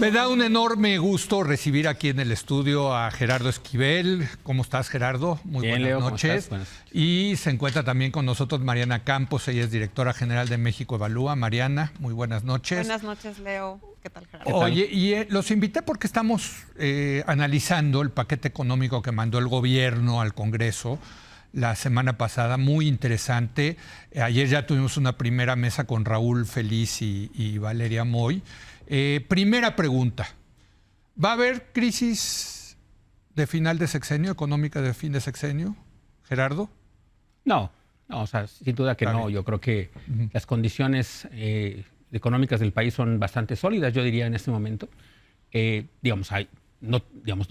Me da un enorme gusto recibir aquí en el estudio a Gerardo Esquivel. ¿Cómo estás, Gerardo? Muy Bien, buenas Leo, noches. ¿cómo estás? Y se encuentra también con nosotros Mariana Campos. Ella es directora general de México Evalúa. Mariana, muy buenas noches. Buenas noches, Leo. ¿Qué tal, Gerardo? Oye, y los invité porque estamos analizando el paquete económico que mandó el gobierno al Congreso la semana pasada, muy interesante. Ayer ya tuvimos una primera mesa con Raúl Feliz y Valeria Moy. Primera pregunta, ¿va a haber crisis de final de sexenio, económica de fin de sexenio, Gerardo? No, o sea, sin duda que no. Yo creo que las condiciones económicas del país son bastante sólidas, yo diría, en este momento. No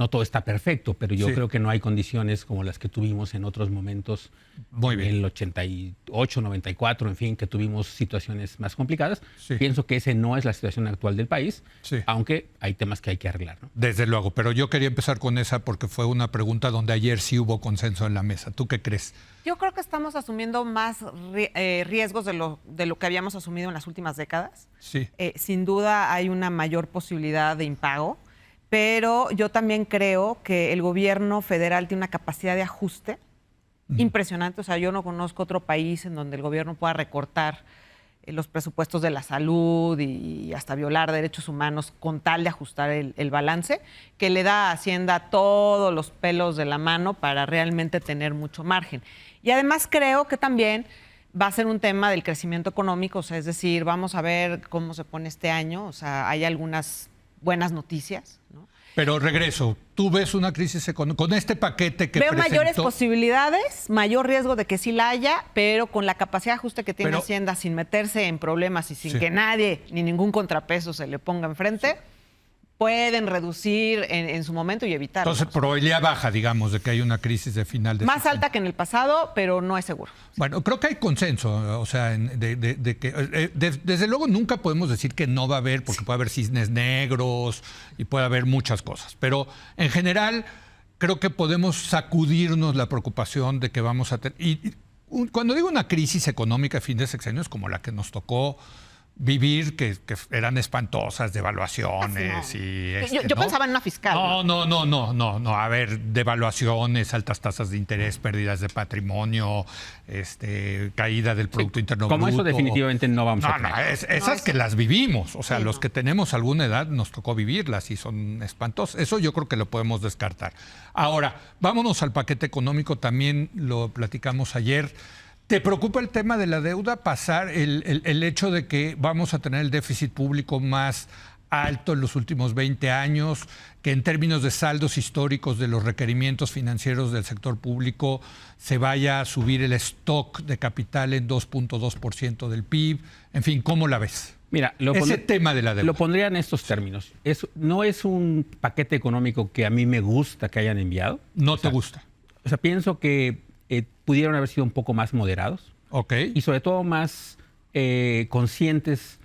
todo está perfecto, pero yo creo que no hay condiciones como las que tuvimos en otros momentos. Muy bien. En el 88, 94, en fin, que tuvimos situaciones más complicadas. Sí. Pienso que esa no es la situación actual del país, Sí. aunque hay temas que hay que arreglar, ¿no? Desde luego, pero yo quería empezar con esa porque fue una pregunta donde ayer sí hubo consenso en la mesa. ¿Tú qué crees? Yo creo que estamos asumiendo más riesgos de lo que habíamos asumido en las últimas décadas. Sí. Sin duda hay una mayor posibilidad de impago, pero yo también creo que el gobierno federal tiene una capacidad de ajuste impresionante. O sea, yo no conozco otro país en donde el gobierno pueda recortar los presupuestos de la salud y hasta violar derechos humanos con tal de ajustar el balance, que le da a Hacienda todos los pelos de la mano para realmente tener mucho margen. Y además creo que también va a ser un tema del crecimiento económico, o sea, es decir, vamos a ver cómo se pone este año, o sea, hay algunas buenas noticias, ¿no? Pero regreso, ¿tú ves una crisis económica con este paquete que Veo presentó? mayores posibilidades, mayor riesgo de que sí la haya, pero con la capacidad de ajuste que tiene Hacienda, sin meterse en problemas y sin que nadie ni ningún contrapeso se le ponga enfrente, pueden reducir en su momento y evitarlo. Entonces, probabilidad baja, digamos, de que haya una crisis de final de Más sexenio. alta que en el pasado, pero no es seguro. Bueno, creo que hay consenso, o sea, desde luego nunca podemos decir que no va a haber, porque puede haber cisnes negros y puede haber muchas cosas, pero en general creo que podemos sacudirnos la preocupación de que vamos a tener... Cuando digo una crisis económica de fin de sexenio es como la que nos tocó vivir, que eran espantosas, devaluaciones y... Yo pensaba en una fiscal. No. A ver, devaluaciones, altas tasas de interés, pérdidas de patrimonio, caída del Producto Interno Bruto. Como eso definitivamente no vamos a tener. Esas que las vivimos. O sea, los que tenemos alguna edad nos tocó vivirlas y son espantosas. Eso yo creo que lo podemos descartar. Ahora, vámonos al paquete económico. También lo platicamos ayer. ¿Te preocupa el tema de la deuda? Pasar el hecho de que vamos a tener el déficit público más alto en los últimos 20 años, que en términos de saldos históricos de los requerimientos financieros del sector público se vaya a subir el stock de capital en 2.2% del PIB? En fin, ¿cómo la ves? Mira, ese tema de la deuda. Lo pondría en estos términos. No es un paquete económico que a mí me gusta que hayan enviado. ¿No te gusta? O sea, pienso que pudieron haber sido un poco más moderados. Ok. Y sobre todo más conscientes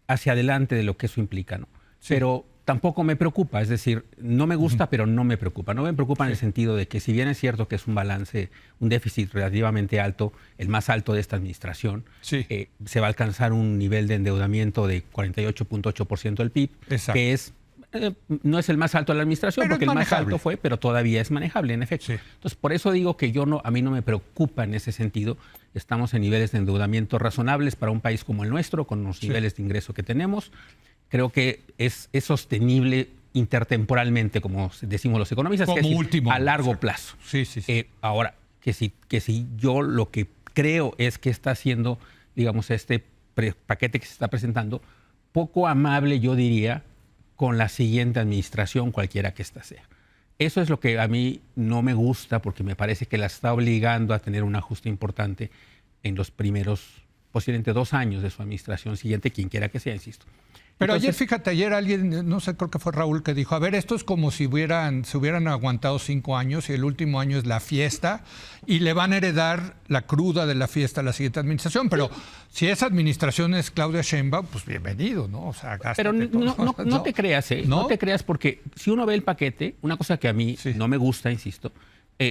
hacia adelante de lo que eso implica, ¿no? Sí. Pero tampoco me preocupa, es decir, no me gusta, pero no me preocupa. No me preocupa en el sentido de que si bien es cierto que es un balance, un déficit relativamente alto, el más alto de esta administración, se va a alcanzar un nivel de endeudamiento de 48.8% del PIB, que no es el más alto de la administración, pero porque el más alto fue, pero todavía es manejable, en efecto. Sí. Entonces, por eso digo que a mí no me preocupa en ese sentido. Estamos en niveles de endeudamiento razonables para un país como el nuestro, con los niveles de ingreso que tenemos. Creo que es sostenible intertemporalmente, como decimos los economistas, como que es último, a largo plazo. Sí. Ahora, que si yo lo que creo es que está haciendo, digamos, este paquete que se está presentando, poco amable, yo diría, con la siguiente administración, cualquiera que ésta sea. Eso es lo que a mí no me gusta, porque me parece que la está obligando a tener un ajuste importante en los primeros, posiblemente 2 años de su administración siguiente, quien quiera que sea, insisto. Pero ayer alguien, no sé, creo que fue Raúl, que dijo, a ver, esto es como si se hubieran aguantado 5 años y el último año es la fiesta y le van a heredar la cruda de la fiesta a la siguiente administración. Pero si esa administración es Claudia Sheinbaum, pues bienvenido, ¿no? O sea, pero no te creas, ¿No? te creas, porque si uno ve el paquete, una cosa que a mí no me gusta, insisto,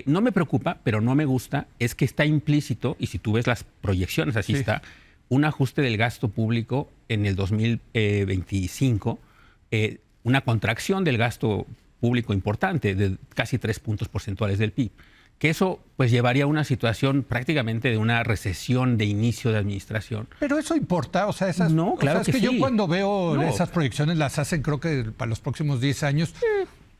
no me preocupa, pero no me gusta, es que está implícito, y si tú ves las proyecciones, así está, un ajuste del gasto público en el 2025 una contracción del gasto público importante, de casi 3 puntos porcentuales del PIB. Que eso pues llevaría a una situación prácticamente de una recesión de inicio de administración. Pero eso importa, o sea, esas, no, claro o sea, es que que sí. yo cuando veo No. esas proyecciones las hacen, creo que para los próximos 10 años,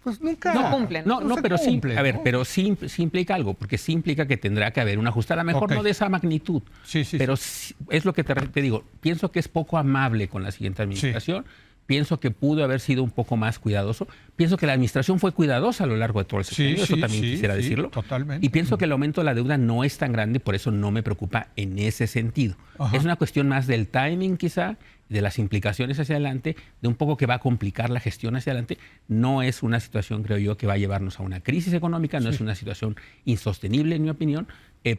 pues nunca No cumplen. No, se pero cumple, sí, a ver, ¿no? pero sí implica algo, porque sí implica que tendrá que haber un ajuste, a lo mejor Ok. no de esa magnitud, Sí, sí, pero sí, es lo que te digo, pienso que es poco amable con la siguiente administración. Pienso que pudo haber sido un poco más cuidadoso. Pienso que la administración fue cuidadosa a lo largo de todo el sexenio, eso también quisiera decirlo. Totalmente. Y pienso que el aumento de la deuda no es tan grande, por eso no me preocupa en ese sentido. Ajá. Es una cuestión más del timing quizá, de las implicaciones hacia adelante, de un poco que va a complicar la gestión hacia adelante. No es una situación, creo yo, que va a llevarnos a una crisis económica, no es una situación insostenible, en mi opinión,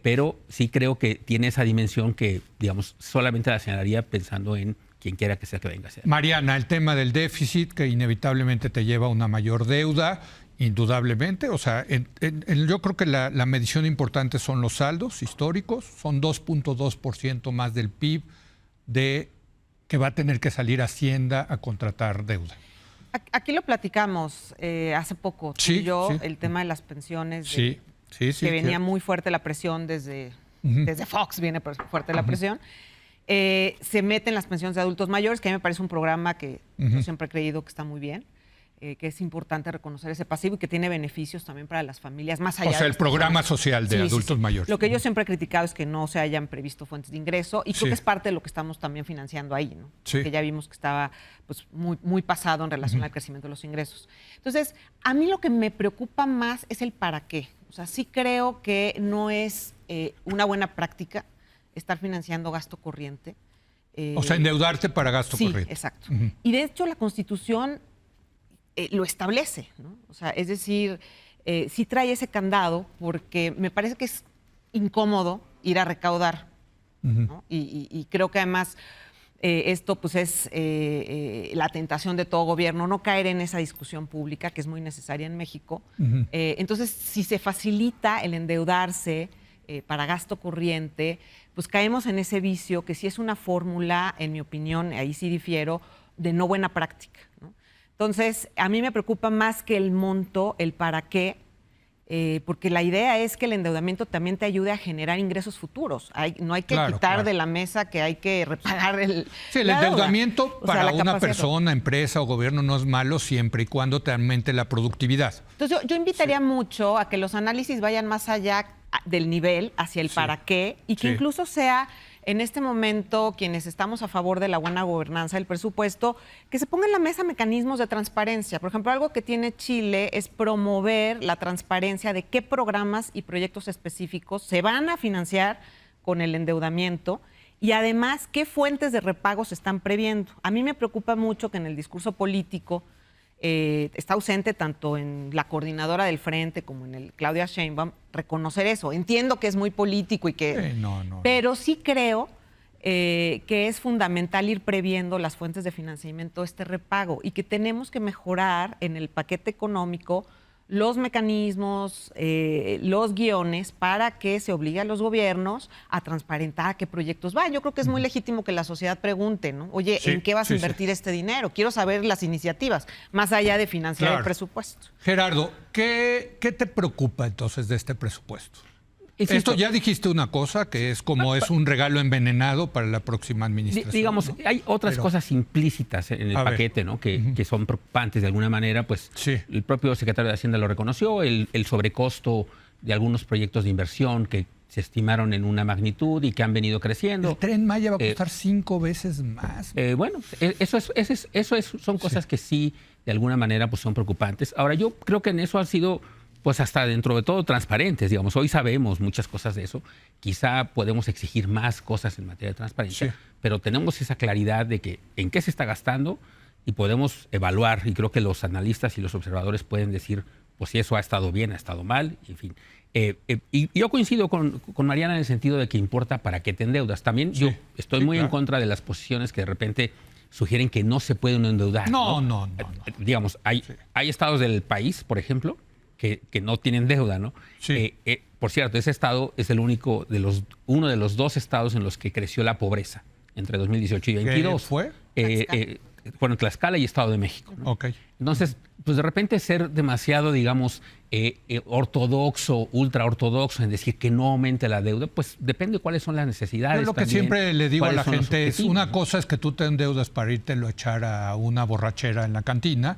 pero sí creo que tiene esa dimensión que, digamos, solamente la señalaría pensando en quien quiera que sea que venga a ser. Mariana, el tema del déficit que inevitablemente te lleva a una mayor deuda, indudablemente. O sea, yo creo que la medición importante son los saldos históricos, son 2.2% más del PIB que va a tener que salir Hacienda a contratar deuda. Aquí lo platicamos hace poco, tú Sí, y yo, sí. el tema de las pensiones. Sí, sí, sí. que venía cierto. muy fuerte la presión desde Fox, viene fuerte la presión. Se meten las pensiones de adultos mayores, que a mí me parece un programa que yo siempre he creído que está muy bien, que es importante reconocer ese pasivo y que tiene beneficios también para las familias, más allá O sea, de el las programa personas. social de Sí, sí, adultos sí. mayores. Lo que yo siempre he criticado es que no se hayan previsto fuentes de ingreso y creo Sí. que es parte de lo que estamos también financiando ahí, ¿no? Sí. Que ya vimos que estaba pues, muy pasado en relación al crecimiento de los ingresos. Entonces, a mí lo que me preocupa más es el para qué. O sea, sí creo que no es una buena práctica estar financiando gasto corriente. O sea, endeudarte para gasto Sí, corriente. exacto. Y de hecho la Constitución lo establece, ¿no? O sea, es decir, sí trae ese candado porque me parece que es incómodo ir a recaudar, ¿no? Y creo que además esto pues es la tentación de todo gobierno, no caer en esa discusión pública que es muy necesaria en México. Entonces, si se facilita el endeudarse para gasto corriente, pues caemos en ese vicio que sí es una fórmula, en mi opinión, ahí sí difiero, de no buena práctica, ¿no? Entonces, a mí me preocupa más que el monto, el para qué, porque la idea es que el endeudamiento también te ayude a generar ingresos futuros. No hay que Claro, quitar claro. de la mesa que hay que repagar el Sí, el la deuda. endeudamiento O sea, para la una capacidad. persona, empresa o gobierno no es malo siempre y cuando te aumente la productividad. Entonces, yo invitaría mucho a que los análisis vayan más allá del nivel, hacia el para qué, y que Sí. incluso sea, en este momento, quienes estamos a favor de la buena gobernanza del presupuesto, que se pongan en la mesa mecanismos de transparencia. Por ejemplo, algo que tiene Chile es promover la transparencia de qué programas y proyectos específicos se van a financiar con el endeudamiento y además qué fuentes de repago se están previendo. A mí me preocupa mucho que en el discurso político está ausente tanto en la coordinadora del Frente como en el Claudia Sheinbaum reconocer eso. Entiendo que es muy político y que... No. Pero sí creo que es fundamental ir previendo las fuentes de financiamiento de este repago y que tenemos que mejorar en el paquete económico los mecanismos, los guiones para que se obligue a los gobiernos a transparentar a qué proyectos van. Yo creo que es muy legítimo que la sociedad pregunte, ¿no? Oye, Sí, ¿en qué vas a sí, sí. invertir este dinero? Quiero saber las iniciativas, más allá de financiar Claro. el presupuesto. Gerardo, ¿qué te preocupa entonces de este presupuesto? Insisto, Esto ya dijiste una cosa, que es como es un regalo envenenado para la próxima administración. digamos, ¿no? hay otras Pero- cosas implícitas en el A ver. paquete, ¿no? Que son preocupantes de alguna manera. Pues Sí. el propio secretario de Hacienda lo reconoció, el sobrecosto de algunos proyectos de inversión que se estimaron en una magnitud y que han venido creciendo. El Tren Maya va a costar 5 veces más. Bueno, son cosas que sí, de alguna manera, pues son preocupantes. Ahora, yo creo que en eso han sido, pues hasta dentro de todo, transparentes, digamos. Hoy sabemos muchas cosas de eso. Quizá podemos exigir más cosas en materia de transparencia, Sí. pero tenemos esa claridad de que en qué se está gastando y podemos evaluar, y creo que los analistas y los observadores pueden decir, pues si eso ha estado bien, ha estado mal, en fin. Y yo coincido con Mariana en el sentido de que importa para qué te endeudas. También yo estoy sí, muy en claro. contra de las posiciones que de repente sugieren que no se puede uno endeudar. No. Digamos, hay estados del país, por ejemplo, que no tienen deuda, ¿no? Sí. Por cierto, ese estado es uno de los 2 estados en los que creció la pobreza entre 2018 y 2022. fue? fueron Tlaxcala y Estado de México, ¿no? Ok. Entonces, pues de repente ser demasiado, digamos, ortodoxo, ultra ortodoxo en decir que no aumente la deuda, pues depende de cuáles son las necesidades. Yo lo que también, siempre le digo a la cuáles son los gente es, objetivos, una ¿no? cosa es que tú te endeudas para irte a echar a una borrachera en la cantina,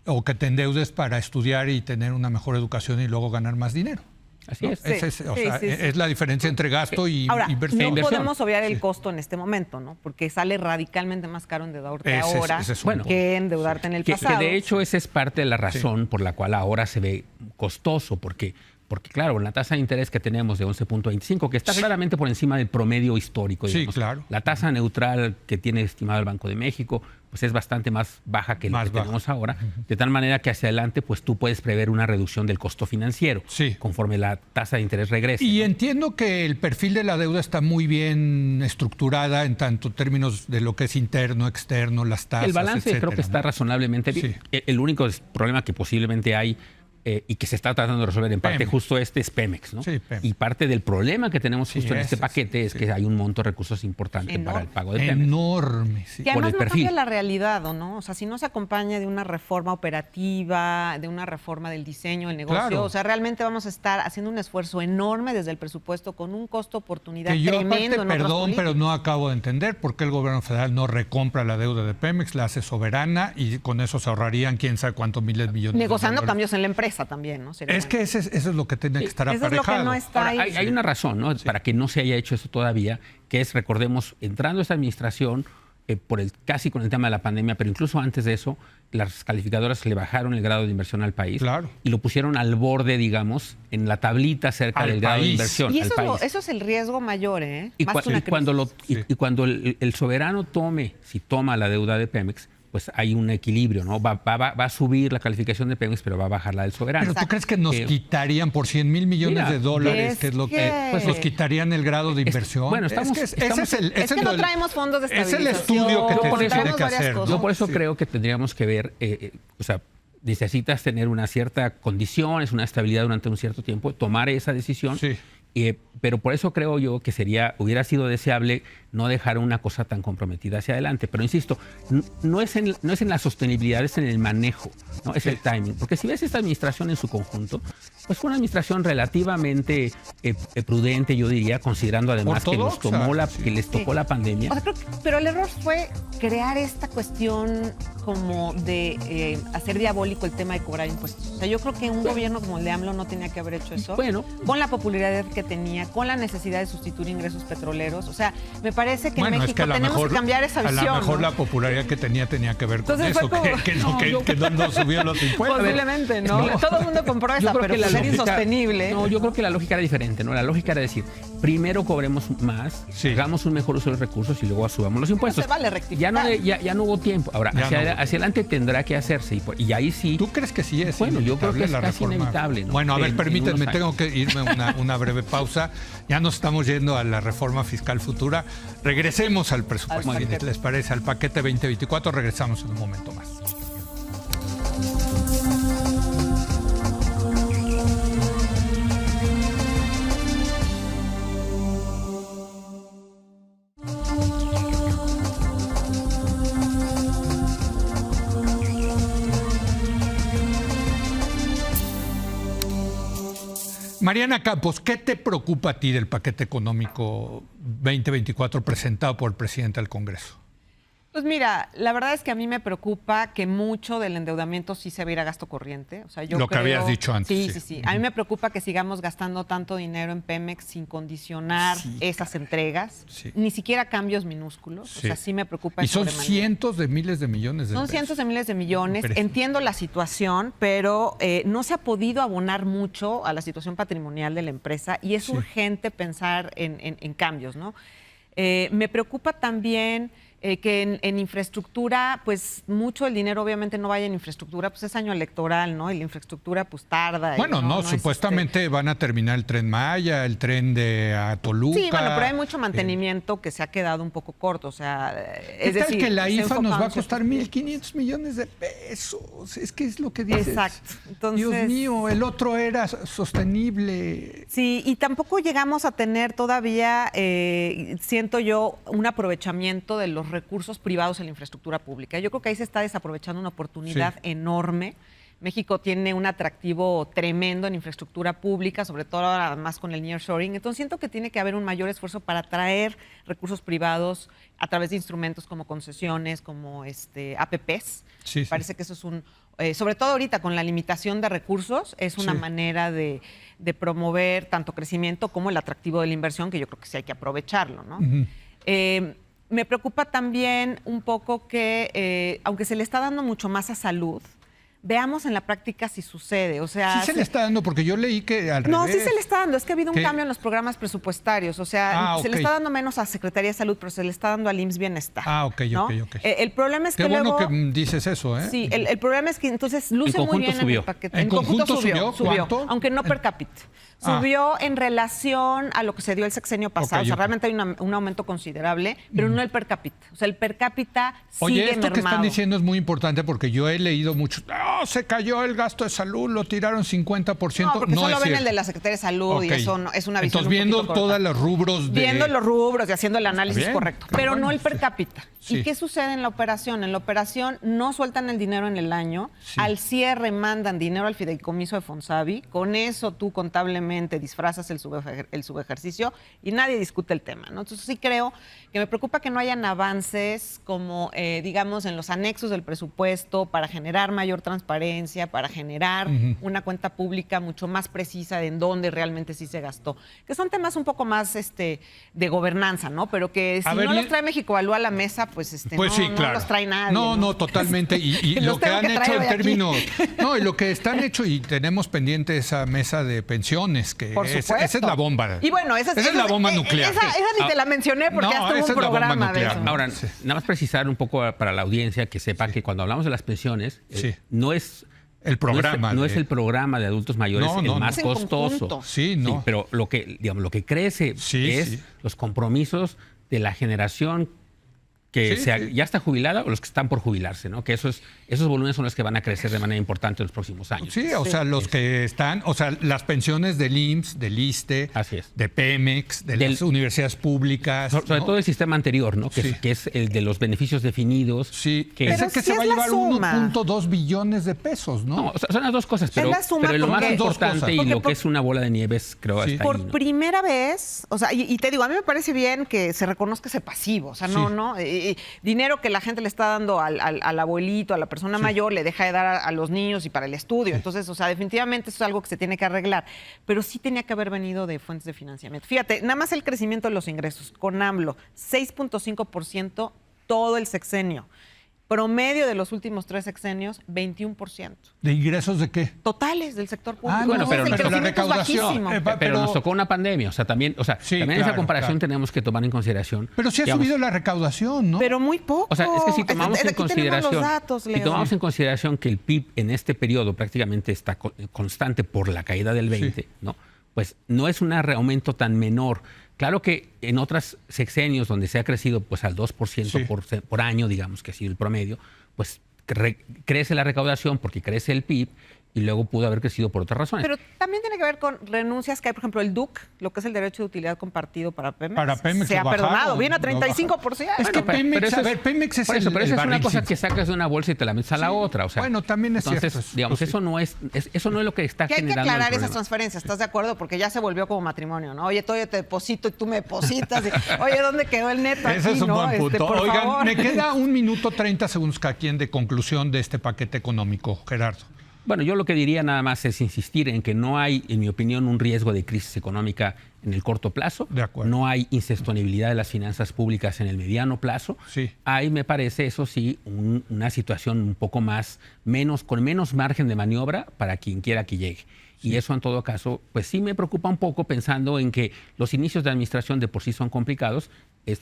o que te endeudes para estudiar y tener una mejor educación y luego ganar más dinero. Así ¿No? es. Es la diferencia entre gasto y Ahora, inversión. no podemos obviar el costo en este momento, ¿no? Porque sale radicalmente más caro endeudarte ahora ese es un Bueno, punto. que endeudarte en el Que pasado. de hecho esa es parte de la razón por la cual ahora se ve costoso, porque claro, la tasa de interés que tenemos de 11.25, que está claramente por encima del promedio histórico. Sí, Digamos. claro. La tasa neutral que tiene estimado el Banco de México, pues es bastante más baja que la que tenemos ahora, de tal manera que hacia adelante pues tú puedes prever una reducción del costo financiero Sí. conforme la tasa de interés regrese. Y ¿no? entiendo que el perfil de la deuda está muy bien estructurada en tanto términos de lo que es interno, externo, las tasas, El balance etcétera, creo que está ¿no? razonablemente bien. Sí. El único problema que posiblemente hay y que se está tratando de resolver en parte Pemex. justo es Pemex, ¿no? Sí, Pemex. Y parte del problema que tenemos Sí, justo en este ese, paquete es sí. que hay un monto de recursos importante Enorme. para el pago de Pemex. Enorme, sí. Que por además el no perfil. cambia la realidad, ¿o no? O sea, si no se acompaña de una reforma operativa, de una reforma del diseño del negocio, Claro. o sea, realmente vamos a estar haciendo un esfuerzo enorme desde el presupuesto con un costo oportunidad Que yo tremendo aparte, en otras perdón, pero políticas. no acabo de entender por qué el gobierno federal no recompra la deuda de Pemex, la hace soberana y con eso se ahorrarían quién sabe cuántos miles de millones Negociando de dólares. cambios en la empresa también, ¿no? Sería Es que bueno. eso es lo que tiene que estar Eso es lo que aparejado. no está Ahora, ahí. hay una razón, ¿no? Para que no se haya hecho eso todavía, que es, recordemos, entrando a esta administración, casi con el tema de la pandemia, pero incluso antes de eso, las calificadoras le bajaron el grado de inversión al país Claro. y lo pusieron al borde, digamos, en la tablita cerca Al del grado de país. inversión. Y al eso, país. eso es el riesgo mayor, ¿eh? Y, Más que una crisis. y cuando el soberano si toma la deuda de Pemex, pues hay un equilibrio, ¿no? Va a subir la calificación de Pemex, pero va a bajar la del soberano. Pero tú crees que nos quitarían por 100 mil millones mira, de dólares, es que es lo que- pues nos quitarían el grado de inversión. bueno, estamos- ese estamos- es el, Es que no traemos fondos de Es el estabilización. estudio que Yo te por eso- tiene que varias hacer. cosas. ¿no? Yo por eso Sí. creo que tendríamos que ver, o sea, necesitas tener una cierta condiciones, una estabilidad durante un cierto tiempo, tomar esa decisión. Sí. Pero por eso creo yo que hubiera sido deseable no dejar una cosa tan comprometida hacia adelante. Pero insisto, no es en la sostenibilidad, es en el manejo, ¿no? Es el timing. Porque si ves esta administración en su conjunto, pues fue una administración relativamente prudente, yo diría, considerando además Ortodoxa, que les tocó la pandemia. O sea, pero el error fue crear esta cuestión como de hacer diabólico el tema de cobrar impuestos. O sea, yo creo que un gobierno como el de AMLO no tenía que haber hecho eso. Bueno. Con la popularidad que tenía, con la necesidad de sustituir ingresos petroleros. O sea, me parece que Bueno, en es México que a lo tenemos mejor, que cambiar esa visión. a lo mejor ¿no? la popularidad que tenía que ver con Entonces fue eso, como- que no subió los impuestos. Posiblemente, ¿no? Todo el mundo compró Yo esa, creo pero que la pues era lógica- insostenible. No, yo creo que la lógica era diferente, ¿no? La lógica era decir, primero cobremos más, Sí. hagamos un mejor uso de los recursos y luego subamos los impuestos. se vale rectificar. Ya no hubo tiempo. Ahora, Ya hacia no hubo hacia adelante tendrá que hacerse. Y ahí sí. ¿Tú crees que sí es Bueno, yo creo inevitable que es la casi reforma? inevitable, ¿no? Bueno, a ver, En permítanme, unos tengo años. que irme una breve pausa. Ya nos estamos yendo a la reforma fiscal futura. Regresemos al presupuesto. Al Si paquete. les parece, al paquete 2024, regresamos en un momento más. Mariana Campos, ¿qué te preocupa a ti del paquete económico 2024 presentado por el presidente del Congreso? Pues mira, la verdad es que a mí me preocupa que mucho del endeudamiento sí se va a ir a gasto corriente. O sea, yo Lo que habías dicho antes, Sí, sí. sí. A mí me preocupa que sigamos gastando tanto dinero en Pemex sin condicionar esas entregas. Sí. Ni siquiera cambios minúsculos. Sí. O sea, sí me preocupa. Y son sobremanera. cientos de miles de millones de Son pesos. cientos de miles de millones. Impresionante. Entiendo la situación, pero no se ha podido abonar mucho a la situación patrimonial de la empresa y es Sí. urgente pensar en cambios, ¿no? Me preocupa también que en infraestructura, pues mucho el dinero obviamente no vaya en infraestructura, pues es año electoral, ¿no? Y la infraestructura pues tarda. y Bueno, no, es, supuestamente van a terminar el Tren Maya, el tren de a Toluca. Sí, bueno, pero hay mucho mantenimiento que se ha quedado un poco corto, o sea, ¿Qué es tal decir, que la se IFA nos enfoca va a en ciertos costar puntos. 1.500 millones de pesos? Es que es lo que dices. Exacto. Entonces, Dios mío, el otro era sostenible. Sí, y tampoco llegamos a tener todavía, siento yo, un aprovechamiento de los los recursos privados en la infraestructura pública. Yo creo que ahí se está desaprovechando una oportunidad enorme. México tiene un atractivo tremendo en infraestructura pública, sobre todo ahora más con el nearshoring. Entonces siento que tiene que haber un mayor esfuerzo para atraer recursos privados a través de instrumentos como concesiones, como APPs. Sí, Parece que eso es sobre todo ahorita con la limitación de recursos, es una manera de promover tanto crecimiento como el atractivo de la inversión, que yo creo que sí hay que aprovecharlo, ¿no? Me preocupa también un poco que, aunque se le está dando mucho más a salud, veamos en la práctica si sucede. O sea, sí se le está dando, porque yo leí que al no, revés. sí se le está dando. Es que ha habido un cambio en los programas presupuestarios. O sea, se le está dando menos a Secretaría de Salud, pero se le está dando al IMSS Bienestar. ¿no? Ok. El problema es Qué que bueno luego, que dices eso, ¿eh? Sí, el problema es que entonces luce muy bien subió. en el paquete. ¿En conjunto subió? Subió, ¿Cuánto? aunque no per cápita. Subió en relación a lo que se dio el sexenio pasado. O sea, realmente hay un aumento considerable, pero no el per cápita. O sea, el per cápita sigue esto mermado. que están diciendo es muy importante, porque yo he leído mucho. ¡Oh, se cayó el gasto de salud! Lo tiraron 50%. No, porque solo es ven cierto. el de la Secretaría de Salud y eso es una visión. Entonces, viendo todos los rubros de... Viendo los rubros y haciendo el análisis bien, correcto, está pero bueno, no el per cápita. Sí. ¿Y qué sucede en la operación? En la operación no sueltan el dinero en el año, al cierre mandan dinero al fideicomiso de Fonsavi, con eso tú contablemente disfrazas el subejercicio y nadie discute el tema, ¿no? Entonces sí creo que me preocupa que no hayan avances como, digamos, en los anexos del presupuesto para generar mayor transparencia, para generar una cuenta pública mucho más precisa de en dónde realmente sí se gastó, que son temas un poco más de gobernanza, ¿no? Pero que si no los trae México Evalúa a la mesa, pues, pues sí, claro. no los trae nadie. No, totalmente. Y lo que han hecho en términos... No, y lo que están hecho, y tenemos pendiente esa mesa de pensiones, que esa es la bomba. Y bueno, esa es la bomba nuclear. Esa ni te la mencioné porque ya estuvo un programa de eso. Ahora, nada más precisar un poco para la audiencia que sepa que cuando hablamos de las pensiones, no es... El programa. No es el programa de adultos mayores el más costoso. Sí, pero lo que crece es los compromisos de la generación que ya está jubilada o los que están por jubilarse, ¿no? Que esos volúmenes son los que van a crecer de manera importante en los próximos años. Sí, o sea, los que están, o sea, las pensiones del IMSS, del ISSSTE, de Pemex, de las universidades públicas. Sobre todo el sistema anterior, ¿no? Que es el de los beneficios definidos. Sí, es el que se va a llevar 1.2 billones de pesos, ¿no? No, son las dos cosas, pero lo más importante y lo que es una bola de nieve es, creo, hasta ahí, por primera vez, o sea, y te digo, a mí me parece bien que se reconozca ese pasivo, o sea, no, dinero que la gente le está dando al abuelito, a la persona mayor, le deja de dar a los niños y para el estudio. Entonces, o sea, definitivamente eso es algo que se tiene que arreglar. Pero sí tenía que haber venido de fuentes de financiamiento. Fíjate, nada más el crecimiento de los ingresos con AMLO, 6.5% todo el sexenio. Promedio de los últimos 3 sexenios, 21%. ¿De ingresos de qué? Totales del sector público. Bueno, pero la recaudación. Pero nos tocó una pandemia, o sea, también esa comparación tenemos que tomar en consideración. Pero sí ha subido la recaudación, ¿no? Pero muy poco. O sea, es que si tomamos en consideración que el PIB en este periodo prácticamente está constante por la caída del 20, ¿no? Pues no es un aumento tan menor. Claro que en otros sexenios donde se ha crecido pues al 2% por año, digamos que ha sido el promedio, pues crece la recaudación porque crece el PIB y luego pudo haber crecido por otras razones. Pero también tiene que ver con renuncias que hay, por ejemplo, el DUC, lo que es el derecho de utilidad compartido para Pemex. Para Pemex se ha perdonado, viene a 35%. Es que Pemex, Pemex es pero eso es una cosa que sacas de una bolsa y te la metes a la otra. O sea, bueno, también es entonces, cierto. Digamos, eso no es lo que está generando. Hay que aclarar esas transferencias, ¿estás de acuerdo? Porque ya se volvió como matrimonio, ¿no? Oye, yo te deposito y tú me depositas. Oye, ¿dónde quedó el neto aquí? Ese es un buen punto. Oigan, favor. me queda 1 minuto 30 segundos cada quien de conclusión de este paquete económico, Gerardo. Bueno, yo lo que diría nada más es insistir en que no hay, en mi opinión, un riesgo de crisis económica en el corto plazo. De acuerdo. No hay insostenibilidad de las finanzas públicas en el mediano plazo. Sí. Hay, me parece, eso sí, una situación un poco con menos margen de maniobra para quien quiera que llegue. Y eso, en todo caso, pues sí me preocupa un poco pensando en que los inicios de administración de por sí son complicados.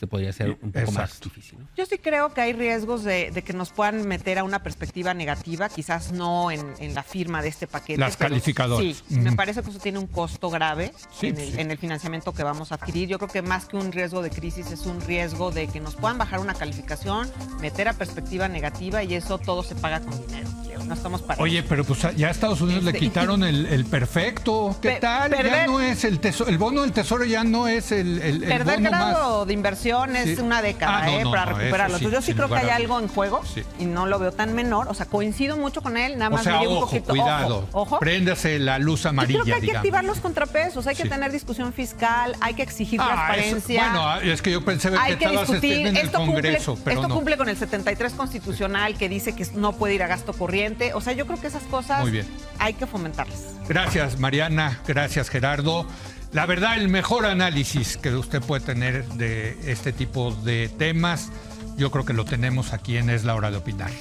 Podría ser un poco más difícil, ¿no? Yo sí creo que hay riesgos de que nos puedan meter a una perspectiva negativa, quizás no en la firma de este paquete. Las calificadoras. Sí, me parece que eso tiene un costo grave en el financiamiento que vamos a adquirir. Yo creo que más que un riesgo de crisis es un riesgo de que nos puedan bajar una calificación, meter a perspectiva negativa y eso todo se paga con dinero. No estamos para Oye, pero pues ya a Estados Unidos le quitaron el perfecto. ¿Qué tal? Ya no es el tesoro, el bono del tesoro ya no es el perder bono grado más. de inversión es Sí. una década para recuperarlo. Sí, Entonces yo sí sin creo que lugar hay a algo en juego Sí. y no lo veo tan menor. O sea, coincido mucho con él, nada O más sea, me dio un ojo, poquito. cuidado. Ojo. Préndase la luz Yo amarilla, creo que hay que digamos. activar los contrapesos, hay que Sí. tener discusión fiscal, hay que exigir Eso, transparencia. bueno, es que yo pensé que Hay que estabas discutir. en el Congreso, pero esto no. cumple con el 73 constitucional que dice que no puede ir a gasto corriente. O sea, yo creo que esas cosas Muy bien. hay que fomentarlas. Gracias, Mariana. Gracias, Gerardo. La verdad, el mejor análisis que usted puede tener de este tipo de temas, yo creo que lo tenemos aquí en Es la Hora de Opinar.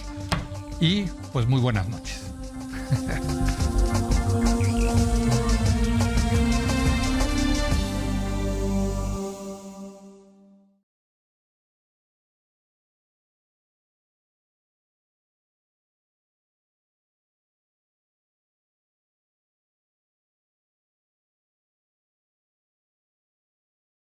Y pues muy buenas noches.